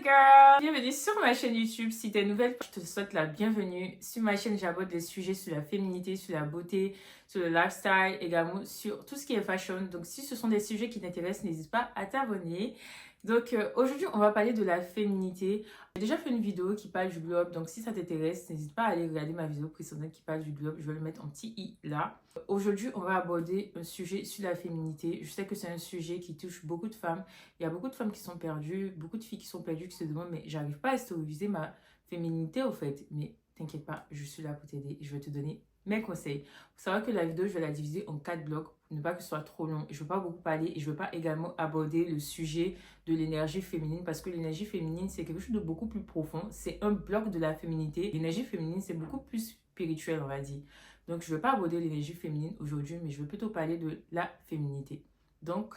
girl! Bienvenue sur ma chaîne YouTube. Si t'es nouvelle, je te souhaite la bienvenue. Sur ma chaîne, j'aborde des sujets sur la féminité, sur la beauté, sur le lifestyle, également sur tout ce qui est fashion. Donc si ce sont des sujets qui t'intéressent, n'hésite pas à t'abonner. Donc aujourd'hui, on va parler de la féminité. J'ai déjà fait une vidéo qui parle du globe, donc si ça t'intéresse, n'hésite pas à aller regarder ma vidéo précédente qui parle du globe. Je vais le mettre en petit i là. Aujourd'hui, on va aborder un sujet sur la féminité. Je sais que c'est un sujet qui touche beaucoup de femmes. Il y a beaucoup de femmes qui sont perdues, beaucoup de filles qui sont perdues, qui se demandent, mais j'arrive pas à stériliser ma féminité au fait. Mais t'inquiète pas, je suis là pour t'aider et je vais te donner mes conseils. Faut savoir que la vidéo, je vais la diviser en 4 blocs pour ne pas que ce soit trop long. Je ne veux pas beaucoup parler et je ne veux pas également aborder le sujet de l'énergie féminine parce que l'énergie féminine, c'est quelque chose de beaucoup plus profond. C'est un bloc de la féminité. L'énergie féminine, c'est beaucoup plus spirituel, on va dire. Donc, je ne veux pas aborder l'énergie féminine aujourd'hui, mais je veux plutôt parler de la féminité. Donc,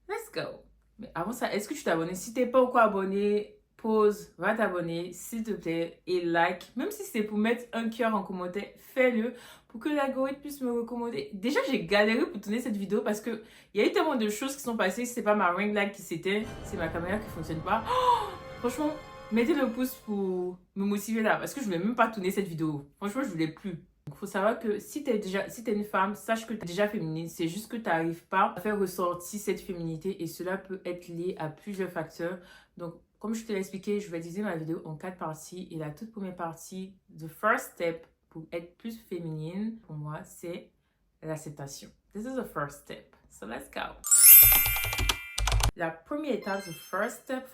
let's go! Mais avant ça, est-ce que tu t'es abonné? Si tu n'es pas encore abonné, pause, va t'abonner, s'il te plaît, et like. Même si c'est pour mettre un cœur en commentaire, fais-le pour que l'algorithme puisse me recommander. Déjà, j'ai galéré pour tourner cette vidéo parce qu'il y a eu tellement de choses qui sont passées. C'est pas ma ring light qui s'éteint, c'est ma caméra qui ne fonctionne pas. Oh, franchement, mettez le pouce pour me motiver là parce que je ne voulais même pas tourner cette vidéo. Franchement, je ne voulais plus. Il faut savoir que si tu es une femme, sache que tu es déjà féminine. C'est juste que tu n'arrives pas à faire ressortir cette féminité et cela peut être lié à plusieurs facteurs. Donc, comme je te l'ai expliqué, je vais diviser ma vidéo en 4 parties. Et la toute première partie, the first step pour être plus féminine, pour moi, c'est l'acceptation. This is the first step. So, let's go. La première étape, the first step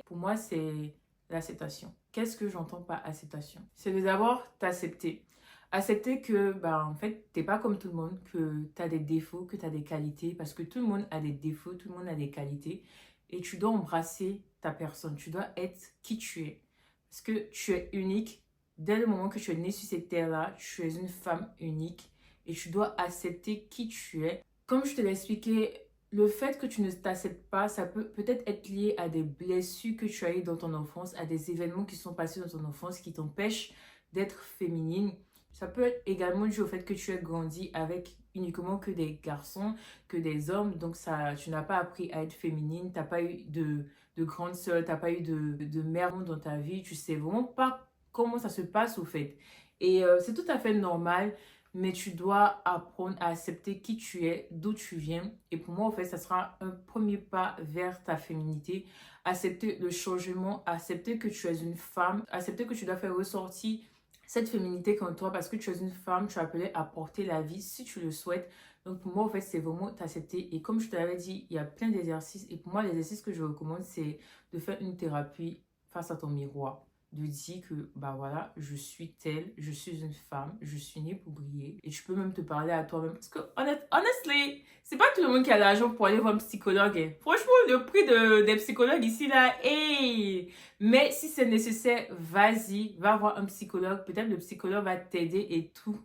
pour moi, c'est l'acceptation. Qu'est-ce que j'entends par acceptation? C'est de d'abord t'accepter. Accepter que, en fait, t'es pas comme tout le monde, que tu as des défauts, que tu as des qualités, parce que tout le monde a des défauts, tout le monde a des qualités, et tu dois embrasser ta personne, tu dois être qui tu es, parce que tu es unique. Dès le moment que tu es né sur cette terre-là, tu es une femme unique, et tu dois accepter qui tu es. Comme je te l'ai expliqué, le fait que tu ne t'acceptes pas, ça peut peut-être être lié à des blessures que tu as eues dans ton enfance, à des événements qui sont passés dans ton enfance qui t'empêchent d'être féminine. Ça peut être également dû au fait que tu as grandi avec uniquement que des garçons, que des hommes. Donc, tu n'as pas appris à être féminine. Tu n'as pas eu de grande sœur, tu n'as pas eu de mère dans ta vie. Tu ne sais vraiment pas comment ça se passe au fait. Et c'est tout à fait normal, mais tu dois apprendre à accepter qui tu es, d'où tu viens. Et pour moi, au fait, ça sera un premier pas vers ta féminité. Accepter le changement, accepter que tu es une femme, accepter que tu dois faire ressortir cette féminité comme toi, parce que tu es une femme, tu es appelée à porter la vie si tu le souhaites. Donc pour moi, en fait, c'est vraiment t'accepter. Et comme je te l'avais dit, il y a plein d'exercices. Et pour moi, l'exercice que je recommande, c'est de faire une thérapie face à ton miroir. De dire que, voilà, je suis telle, je suis une femme, je suis née pour briller. Et tu peux même te parler à toi-même. Parce que, honestly, c'est pas tout le monde qui a l'argent pour aller voir un psychologue. Hein. Franchement, le prix des psychologues ici, là, hey! Mais si c'est nécessaire, vas-y, va voir un psychologue. Peut-être le psychologue va t'aider et tout.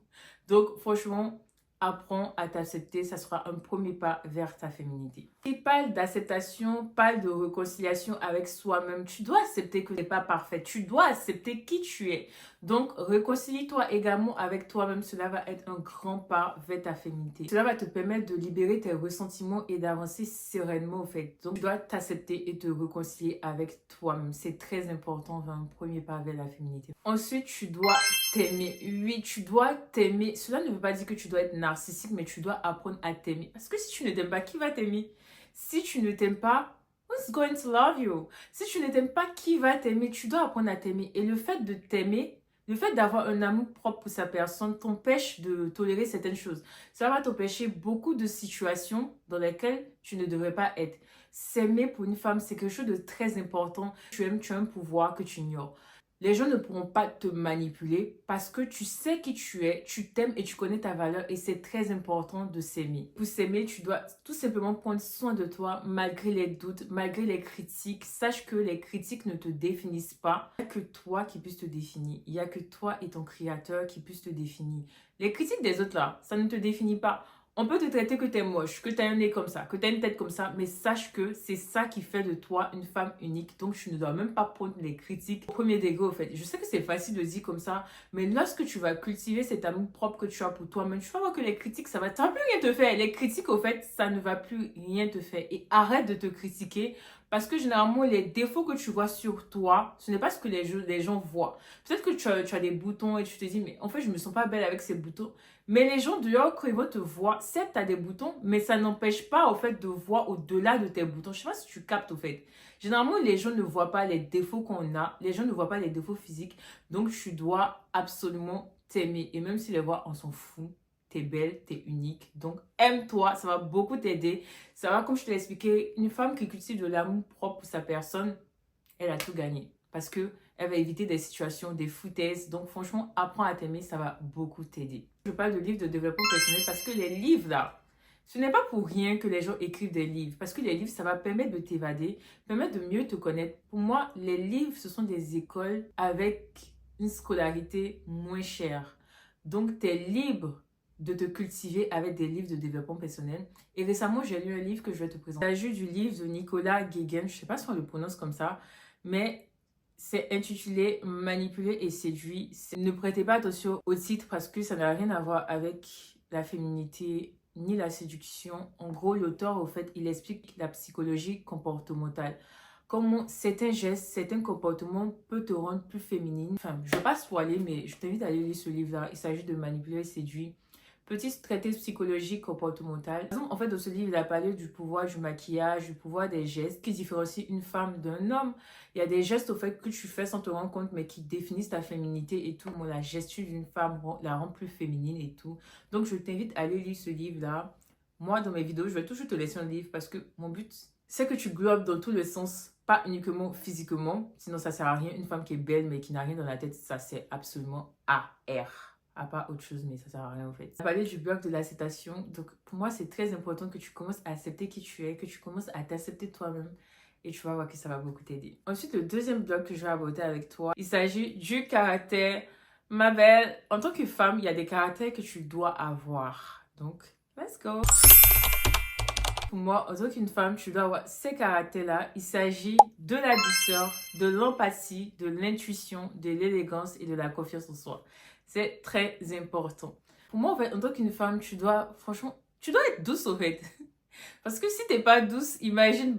Donc, franchement, apprends à t'accepter, ça sera un premier pas vers ta féminité. Et parle d'acceptation, parle de réconciliation avec soi-même. Tu dois accepter que tu n'es pas parfaite. Tu dois accepter qui tu es. Donc, réconcilie-toi également avec toi-même. Cela va être un grand pas vers ta féminité. Cela va te permettre de libérer tes ressentiments et d'avancer sereinement au fait. Donc, tu dois t'accepter et te réconcilier avec toi-même. C'est très important vers un premier pas vers la féminité. Ensuite, tu dois t'aimer. Oui, tu dois t'aimer. Cela ne veut pas dire que tu dois être narcissique, mais tu dois apprendre à t'aimer. Parce que si tu ne t'aimes pas, qui va t'aimer? Si tu ne t'aimes pas, who's going to love you? Si tu ne t'aimes pas, qui va t'aimer? Tu dois apprendre à t'aimer. Et le fait de t'aimer, le fait d'avoir un amour propre pour sa personne t'empêche de tolérer certaines choses. Ça va t'empêcher beaucoup de situations dans lesquelles tu ne devrais pas être. S'aimer pour une femme, c'est quelque chose de très important. Tu aimes, tu as un pouvoir que tu ignores. Les gens ne pourront pas te manipuler parce que tu sais qui tu es, tu t'aimes et tu connais ta valeur et c'est très important de s'aimer. Pour s'aimer, tu dois tout simplement prendre soin de toi malgré les doutes, malgré les critiques. Sache que les critiques ne te définissent pas. Il n'y a que toi qui puisses te définir. Il n'y a que toi et ton créateur qui puissent te définir. Les critiques des autres là, ça ne te définit pas. On peut te traiter que tu es moche, que tu as un nez comme ça, que tu as une tête comme ça, mais sache que c'est ça qui fait de toi une femme unique. Donc, tu ne dois même pas prendre les critiques au premier degré, au fait. Je sais que c'est facile de dire comme ça, mais lorsque tu vas cultiver cet amour propre que tu as pour toi-même, tu vas voir que les critiques, ça va plus rien te faire. Les critiques, au fait, ça ne va plus rien te faire. Et arrête de te critiquer Parce que généralement, les défauts que tu vois sur toi, ce n'est pas ce que les gens voient. Peut-être que tu as des boutons et tu te dis, mais en fait, je me sens pas belle avec ces boutons. Mais les gens dehors, quand ils vont te voir, certes, tu as des boutons, mais ça n'empêche pas, au fait, de voir au-delà de tes boutons. Je sais pas si tu captes, au fait. Généralement, les gens ne voient pas les défauts qu'on a. Les gens ne voient pas les défauts physiques. Donc, tu dois absolument t'aimer. Et même si les voix, on s'en fout. T'es belle, t'es unique. Donc, aime-toi. Ça va beaucoup t'aider. Ça va, comme je te l'ai expliqué, une femme qui cultive de l'amour propre pour sa personne, elle a tout gagné. Parce que elle va éviter des situations, des foutaises. Donc, franchement, apprends à t'aimer. Ça va beaucoup t'aider. Je parle de livres de développement personnel parce que les livres, là, ce n'est pas pour rien que les gens écrivent des livres. Parce que les livres, ça va permettre de t'évader, permettre de mieux te connaître. Pour moi, les livres, ce sont des écoles avec une scolarité moins chère. Donc, tu es libre de te cultiver avec des livres de développement personnel. Et récemment, j'ai lu un livre que je vais te présenter. Il s'agit du livre de Nicolas Guéguen. Je ne sais pas si on le prononce comme ça, mais c'est intitulé Manipuler et séduire. Ne prêtez pas attention au titre parce que ça n'a rien à voir avec la féminité ni la séduction. En gros, l'auteur, au fait, il explique la psychologie comportementale. Comment certains gestes, certains comportements peuvent te rendre plus féminine. Enfin, je ne vais pas spoiler, mais je t'invite à aller lire ce livre-là. Il s'agit de Manipuler et séduire. Petit traité psychologique comportemental. En fait, dans ce livre, il a parlé du pouvoir du maquillage, du pouvoir des gestes qui différencient une femme d'un homme. Il y a des gestes, au fait, que tu fais sans te rendre compte, mais qui définissent ta féminité et tout. Moi, la gestuelle d'une femme la rend plus féminine et tout. Donc, je t'invite à aller lire ce livre-là. Moi, dans mes vidéos, je vais toujours te laisser un livre parce que mon but, c'est que tu globes dans tous les sens, pas uniquement physiquement. Sinon, ça sert à rien. Une femme qui est belle, mais qui n'a rien dans la tête, ça sert absolument à rien. À part autre chose, mais ça sert à rien en fait. On a parlé du bloc de l'acceptation. Donc pour moi, c'est très important que tu commences à accepter qui tu es, que tu commences à t'accepter toi-même. Et tu vas voir que ça va beaucoup t'aider. Ensuite, le deuxième bloc que je vais aborder avec toi, il s'agit du caractère. Ma belle, en tant que femme, il y a des caractères que tu dois avoir. Donc, let's go! Pour moi, en tant qu'une femme, tu dois avoir ces caractères-là. Il s'agit de la douceur, de l'empathie, de l'intuition, de l'élégance et de la confiance en soi. C'est très important. Pour moi, en fait, en tant qu'une femme, tu dois, franchement, tu dois être douce, en fait. Parce que si t'es pas douce, imagine,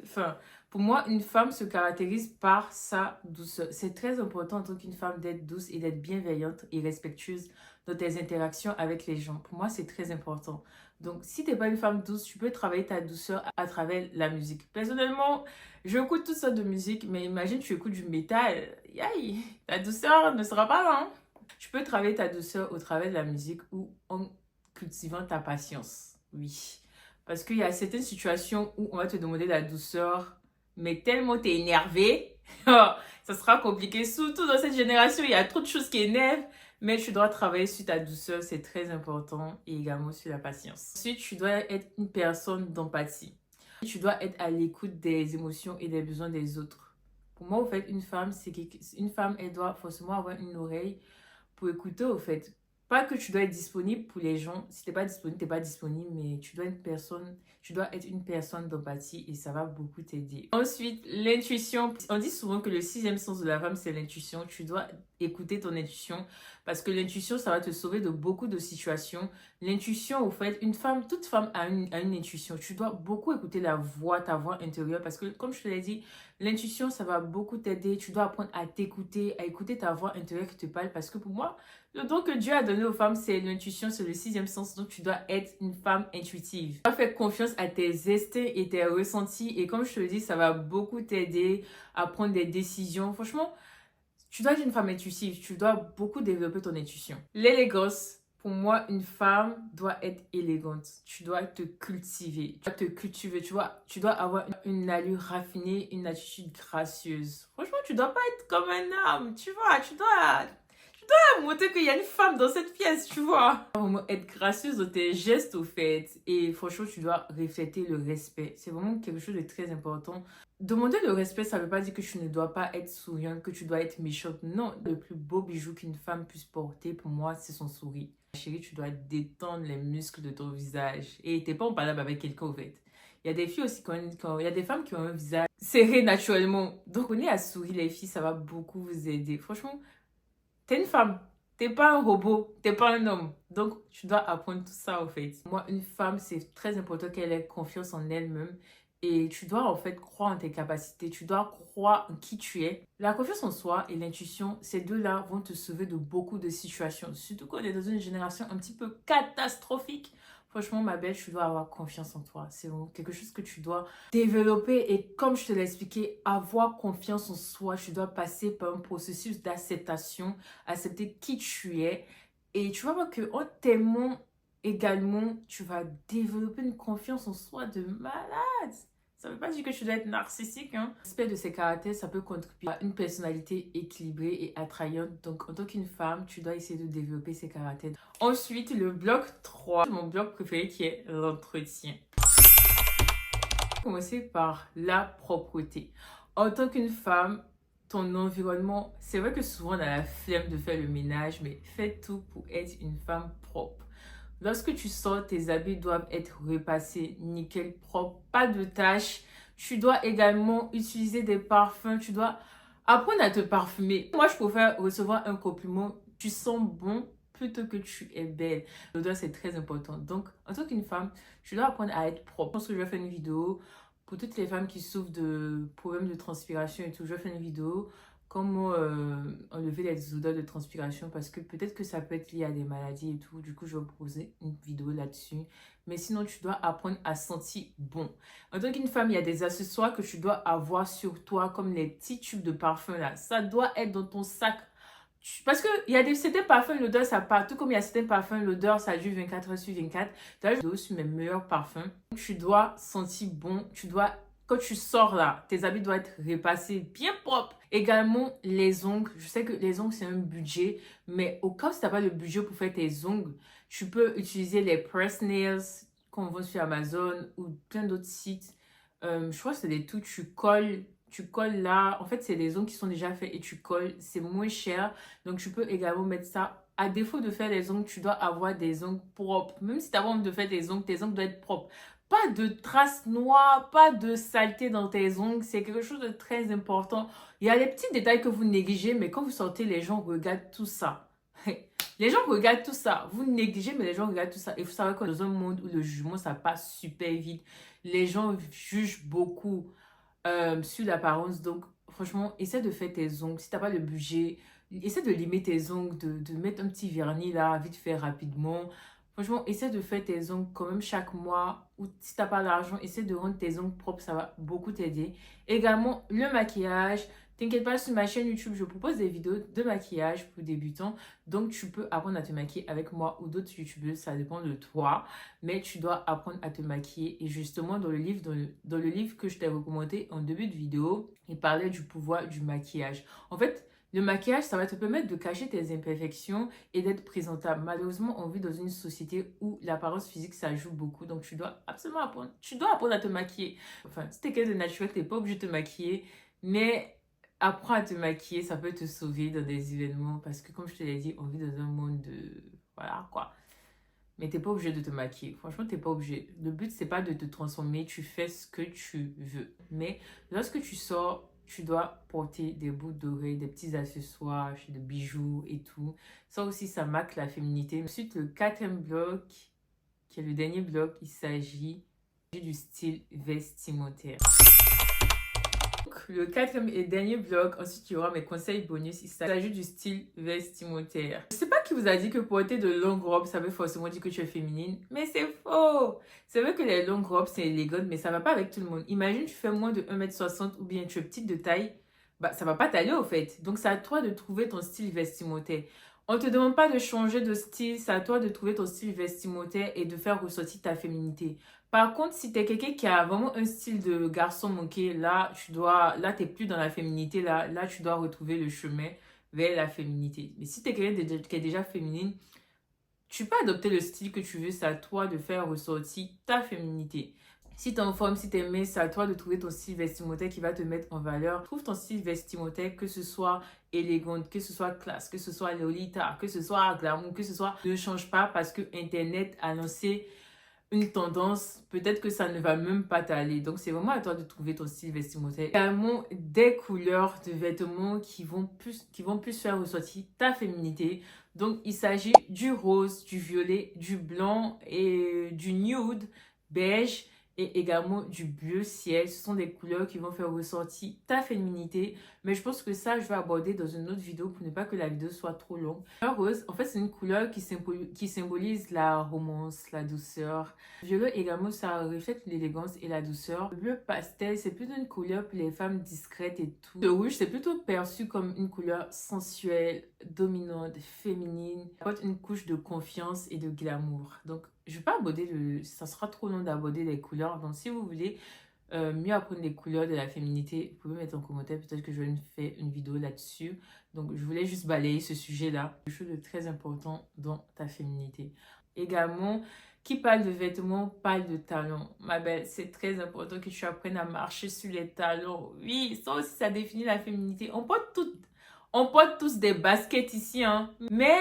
enfin, pour moi, une femme se caractérise par sa douceur. C'est très important en tant qu'une femme d'être douce et d'être bienveillante et respectueuse dans tes interactions avec les gens. Pour moi, c'est très important. Donc, si t'es pas une femme douce, tu peux travailler ta douceur à travers la musique. Personnellement, j'écoute toutes sortes de musique, mais imagine, tu écoutes du métal. Aïe, ta douceur ne sera pas là, hein. Tu peux travailler ta douceur au travers de la musique ou en cultivant ta patience. Oui. Parce qu'il y a certaines situations où on va te demander de la douceur, mais tellement t'es énervé, ça sera compliqué. Surtout dans cette génération, il y a trop de choses qui énervent. Mais tu dois travailler sur ta douceur, c'est très important. Et également sur la patience. Ensuite, tu dois être une personne d'empathie. Tu dois être à l'écoute des émotions et des besoins des autres. Pour moi, au fait, une femme, elle doit forcément avoir une oreille pour écouter, au fait. Pas que tu dois être disponible pour les gens. Si tu n'es pas disponible, tu n'es pas disponible, mais tu dois être une personne d'empathie et ça va beaucoup t'aider. Ensuite, l'intuition. On dit souvent que le sixième sens de la femme, c'est l'intuition. Tu dois écouter ton intuition parce que l'intuition, ça va te sauver de beaucoup de situations. L'intuition, au fait, toute femme a une intuition. Tu dois beaucoup écouter ta voix intérieure parce que, comme je te l'ai dit, l'intuition, ça va beaucoup t'aider. Tu dois apprendre à t'écouter, à écouter ta voix intérieure qui te parle parce que pour moi, le don que Dieu a donné aux femmes, c'est l'intuition, c'est le sixième sens. Donc, tu dois être une femme intuitive. Tu dois faire confiance à tes instincts et tes ressentis. Et comme je te le dis, ça va beaucoup t'aider à prendre des décisions. Franchement, tu dois être une femme intuitive. Tu dois beaucoup développer ton intuition. L'élégance. Pour moi, une femme doit être élégante. Tu dois te cultiver. Tu dois te cultiver. Tu dois avoir une allure raffinée, une attitude gracieuse. Franchement, tu dois pas être comme un homme. Tu vois, tu dois montrer qu'il y a une femme dans cette pièce, tu vois. Vraiment être gracieuse dans tes gestes, au fait. Et franchement, tu dois refléter le respect. C'est vraiment quelque chose de très important. Demander le respect, ça ne veut pas dire que tu ne dois pas être souriante, que tu dois être méchante. Non, le plus beau bijou qu'une femme puisse porter, pour moi, c'est son sourire. Chérie, tu dois détendre les muscles de ton visage. Et t'es pas en parlant avec quelqu'un, au fait. Il y a des filles aussi, il y a des femmes qui ont un visage serré naturellement. Donc, on est à sourire, les filles, ça va beaucoup vous aider. Franchement, t'es une femme, t'es pas un robot, t'es pas un homme. Donc, tu dois apprendre tout ça, au fait. Moi, une femme, c'est très important qu'elle ait confiance en elle-même Et tu dois en fait croire en tes capacités, tu dois croire en qui tu es. La confiance en soi et l'intuition, ces deux-là vont te sauver de beaucoup de situations. Surtout qu'on est dans une génération un petit peu catastrophique. Franchement, ma belle, tu dois avoir confiance en toi. C'est quelque chose que tu dois développer. Et comme je te l'ai expliqué, avoir confiance en soi, tu dois passer par un processus d'acceptation, accepter qui tu es. Et tu vas voir qu'en t'aimant également, tu vas développer une confiance en soi de malade. Ça ne veut pas dire que tu dois être narcissique, hein. L'aspect de ces caractères, ça peut contribuer à une personnalité équilibrée et attrayante. Donc, en tant qu'une femme, tu dois essayer de développer ces caractères. Ensuite, le bloc 3, mon bloc préféré qui est l'entretien. Commencer par la propreté. En tant qu'une femme, ton environnement, c'est vrai que souvent on a la flemme de faire le ménage, mais fais tout pour être une femme propre. Lorsque tu sors, tes habits doivent être repassés, nickel, propre, pas de taches. Tu dois également utiliser des parfums. Tu dois apprendre à te parfumer. Moi, je préfère recevoir un compliment. Tu sens bon plutôt que tu es belle. L'odeur, c'est très important. Donc, en tant qu'une femme, tu dois apprendre à être propre. Je pense que je vais faire une vidéo pour toutes les femmes qui souffrent de problèmes de transpiration et tout. Je vais faire une vidéo comment enlever les odeurs de transpiration parce que peut-être que ça peut être lié à des maladies et tout. Du coup, je vais vous proposer une vidéo là-dessus. Mais sinon, tu dois apprendre à sentir bon. En tant qu'une femme, il y a des accessoires que tu dois avoir sur toi, comme les petits tubes de parfum là. Ça doit être dans ton sac. Parce qu'il y a certains parfums, l'odeur, ça part. Tout comme il y a certains parfums, l'odeur, ça dure 24 heures sur 24. Là, je dois sur mes meilleurs parfums. Tu dois sentir bon. Tu dois, quand tu sors là, tes habits doivent être repassés bien propres. Également, les ongles. Je sais que les ongles, c'est un budget. Mais au cas où tu n'as pas le budget pour faire tes ongles, tu peux utiliser les press nails qu'on vend sur Amazon ou plein d'autres sites. Je crois que c'est des trucs, tu colles là. En fait, c'est des ongles qui sont déjà faits et tu colles. C'est moins cher. Donc, tu peux également mettre ça. À défaut de faire les ongles, tu dois avoir des ongles propres. Même si tu as envie de faire tes ongles doivent être propres. Pas de traces noires, pas de saleté dans tes ongles. C'est quelque chose de très important. Il y a les petits détails que vous négligez, mais quand vous sortez, les gens regardent tout ça. Les gens regardent tout ça. Vous négligez, mais les gens regardent tout ça. Il faut savoir que dans un monde où le jugement, ça passe super vite, les gens jugent beaucoup sur l'apparence. Donc, franchement, essaie de faire tes ongles. Si tu n'as pas le budget, essaie de limer tes ongles, de mettre un petit vernis là, vite fait, rapidement. Franchement, essaie de faire tes ongles quand même chaque mois. Ou si tu n'as pas d'argent, essaie de rendre tes ongles propres. Ça va beaucoup t'aider. Également, le maquillage. T'inquiète pas, sur ma chaîne YouTube, je propose des vidéos de maquillage pour débutants. Donc, tu peux apprendre à te maquiller avec moi ou d'autres youtubeurs. Ça dépend de toi. Mais tu dois apprendre à te maquiller. Et justement, dans le livre que je t'ai recommandé en début de vidéo, il parlait du pouvoir du maquillage. En fait, le maquillage, ça va te permettre de cacher tes imperfections et d'être présentable. Malheureusement, on vit dans une société où l'apparence physique, ça joue beaucoup. Donc, tu dois absolument apprendre. Tu dois apprendre à te maquiller. Enfin, si t'es quelqu'un de naturel, t'es pas obligé de te maquiller. Mais apprends à te maquiller, ça peut te sauver dans des événements. Parce que, comme je te l'ai dit, on vit dans un monde de... Voilà, quoi. Mais t'es pas obligé de te maquiller. Franchement, t'es pas obligé. Le but, c'est pas de te transformer. Tu fais ce que tu veux. Mais lorsque tu sors, tu dois porter des boucles d'oreilles, des petits accessoires, des bijoux et tout. Ça aussi, ça marque la féminité. Ensuite, le quatrième bloc, qui est le dernier bloc, il s'agit du style vestimentaire. Le quatrième et dernier bloc, ensuite il y aura mes conseils bonus. Il s'agit du style vestimentaire. Je sais pas qui vous a dit que porter de longues robes, ça veut forcément dire que tu es féminine, mais c'est faux. C'est vrai que les longues robes, c'est élégant, mais ça va pas avec tout le monde. Imagine, tu fais moins de 1m60 ou bien tu es petite de taille, bah ça va pas t'aller au fait. Donc c'est à toi de trouver ton style vestimentaire. On te demande pas de changer de style, c'est à toi de trouver ton style vestimentaire et de faire ressortir ta féminité. Par contre, si tu es quelqu'un qui a vraiment un style de garçon manqué, là, t'es plus dans la féminité, là, tu dois retrouver le chemin vers la féminité. Mais si tu es quelqu'un qui est déjà féminine, tu peux adopter le style que tu veux, c'est à toi de faire ressortir ta féminité. Si tu es en forme, si tu es mince, c'est à toi de trouver ton style vestimentaire qui va te mettre en valeur. Trouve ton style vestimentaire, que ce soit élégante, que ce soit classe, que ce soit lolita, que ce soit glamour, que ce soit... Ne change pas parce que Internet a lancé une tendance, peut-être que ça ne va même pas t'aller. Donc, c'est vraiment à toi de trouver ton style vestimentaire. Également, des couleurs de vêtements qui vont plus faire ressortir ta féminité. Donc, il s'agit du rose, du violet, du blanc et du nude, beige et également du bleu ciel. Ce sont des couleurs qui vont faire ressortir ta féminité. Mais je pense que ça, je vais aborder dans une autre vidéo pour ne pas que la vidéo soit trop longue. La rose, en fait, c'est une couleur qui symbolise la romance, la douceur. Le violet également, ça reflète l'élégance et la douceur. Le bleu pastel, c'est plutôt une couleur pour les femmes discrètes et tout. Le rouge, c'est plutôt perçu comme une couleur sensuelle, dominante, féminine. Ça apporte une couche de confiance et de glamour. Donc, je vais pas aborder ça sera trop long d'aborder les couleurs. Donc, si vous voulez mieux apprendre les couleurs de la féminité, vous pouvez mettre en commentaire. Peut-être que je vais faire une vidéo là-dessus. Donc, je voulais juste balayer ce sujet-là. Quelque chose de très important dans ta féminité. Également, qui parle de vêtements, parle de talons. Ma belle, c'est très important que tu apprennes à marcher sur les talons. Oui, ça aussi, ça définit la féminité. On porte tous des baskets ici, hein. Mais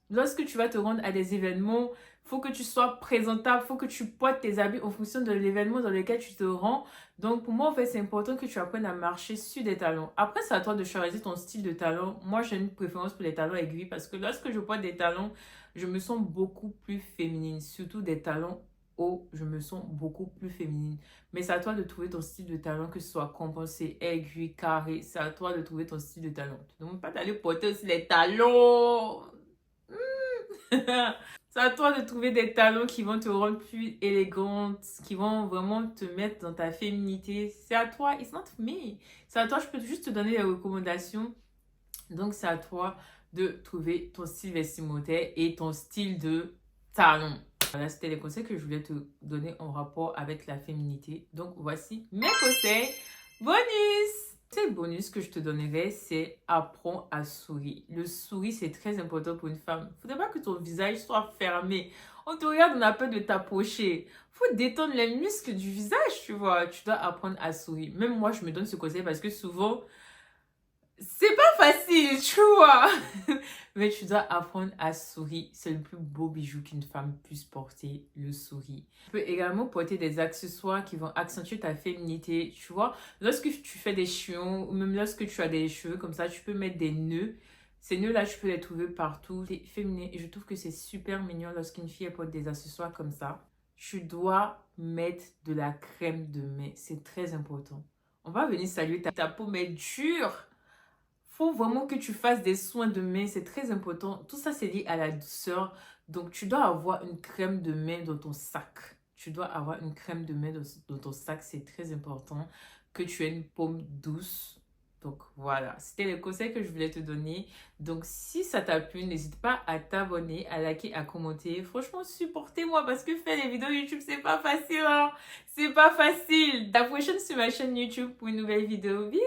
lorsque tu vas te rendre à des événements, faut que tu sois présentable, faut que tu portes tes habits en fonction de l'événement dans lequel tu te rends. Donc, pour moi, en fait, c'est important que tu apprennes à marcher sur des talons. Après, c'est à toi de choisir ton style de talon. Moi, j'ai une préférence pour les talons aiguilles parce que lorsque je porte des talons, je me sens beaucoup plus féminine. Surtout des talons hauts, je me sens beaucoup plus féminine. Mais c'est à toi de trouver ton style de talon, que ce soit compensé, aiguille, carré. C'est à toi de trouver ton style de talon. Tu ne demandes pas d'aller porter aussi les talons. C'est à toi de trouver des talons qui vont te rendre plus élégante, qui vont vraiment te mettre dans ta féminité. C'est à toi, it's not me. C'est à toi, je peux juste te donner des recommandations. Donc, c'est à toi de trouver ton style vestimentaire et ton style de talon. Voilà, c'était les conseils que je voulais te donner en rapport avec la féminité. Donc, voici mes conseils. Bonus! C'est le bonus que je te donnerai, c'est apprends à sourire. Le sourire, c'est très important pour une femme. Il ne faudrait pas que ton visage soit fermé. On te regarde, on a peur de t'approcher. Il faut détendre les muscles du visage, tu vois. Tu dois apprendre à sourire. Même moi, je me donne ce conseil parce que souvent, c'est pas facile, tu vois. Mais tu dois apprendre à sourire. C'est le plus beau bijou qu'une femme puisse porter, le sourire. Tu peux également porter des accessoires qui vont accentuer ta féminité, tu vois. Lorsque tu fais des cheveux ou même lorsque tu as des cheveux comme ça, tu peux mettre des nœuds. Ces nœuds-là, tu peux les trouver partout. C'est féminin et je trouve que c'est super mignon lorsqu'une fille porte des accessoires comme ça. Tu dois mettre de la crème de main. C'est très important. On va venir saluer ta peau, mais dure. Faut vraiment que tu fasses des soins de main, c'est très important. Tout ça, c'est lié à la douceur. Donc, tu dois avoir une crème de main dans ton sac. Tu dois avoir une crème de main dans ton sac. C'est très important que tu aies une paume douce. Donc, voilà. C'était les conseils que je voulais te donner. Donc, si ça t'a plu, n'hésite pas à t'abonner, à liker, à commenter. Franchement, supportez-moi parce que faire des vidéos YouTube, c'est pas facile, hein. C'est pas facile. À la prochaine sur ma chaîne YouTube pour une nouvelle vidéo. Bisous!